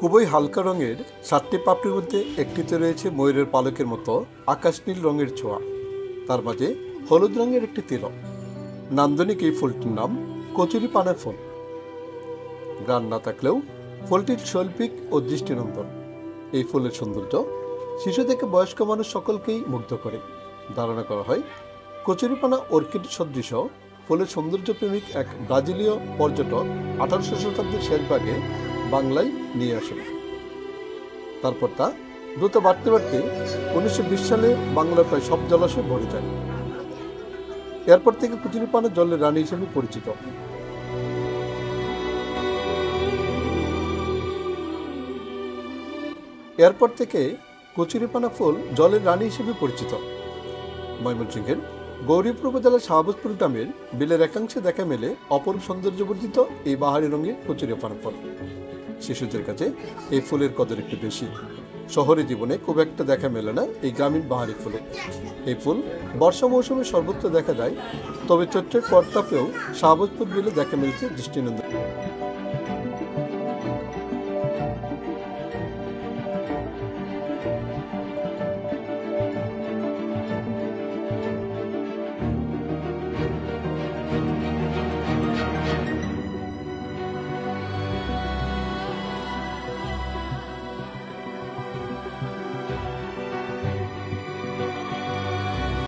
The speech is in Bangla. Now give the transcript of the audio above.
খুবই হালকা রঙের 7টি পাপড়ির মধ্যে একটিতে রয়েছে ময়ূরের পালকের মতো আকাশ নীল রঙের ছোঁয়া, তার মাঝে হলুদ রঙের একটি তিলক। নান্দনিক এই ফুলটির নাম কচুরিপানা ফুল। গান না থাকলেও ফুলটির শৈল্পিক ও দৃষ্টিনন্দন। এই ফুলের সৌন্দর্য শিশু থেকে বয়স্ক মানুষ সকলকেই মুগ্ধ করে। ধারণা করা হয় কচুরিপানা অর্কিড সদৃশ ফুলের সৌন্দর্য প্রেমিক এক ব্রাজিলীয় পর্যটক 1800 শতাব্দীর শেষ ভাগে বাংলায় নিয়ে আসেন। তারপর তা দ্রুত বাড়তে বাড়তে 1920 সালে বাংলার প্রায় সব জলাশয় ভরে যায়। এরপর থেকে কচুরিপানা জলের রানী হিসেবে পরিচিত। এরপর থেকে কচুরিপানা ফুল জলের রানী হিসেবে পরিচিত। ময়মনসিংহের গৌরীপুর উপজেলার শাহবাজপুর গ্রামের বিলের একাংশে দেখা মেলে অপরূপ সৌন্দর্যবর্ধিত এই বাহারি রঙের কচুরিপানা ফুল। শিশুদের কাছে এই ফুলের কদর একটু বেশি। শহরে জীবনে খুব একটা দেখা মেলে না এই গ্রামীণ বাহারি ফুলে। এই ফুল বর্ষা মৌসুমে সর্বত্র দেখা যায়, তবে চৈত্রের করতাপেও শাহবাজপুর বিলে দেখা মিলছে দৃষ্টিনন্দন।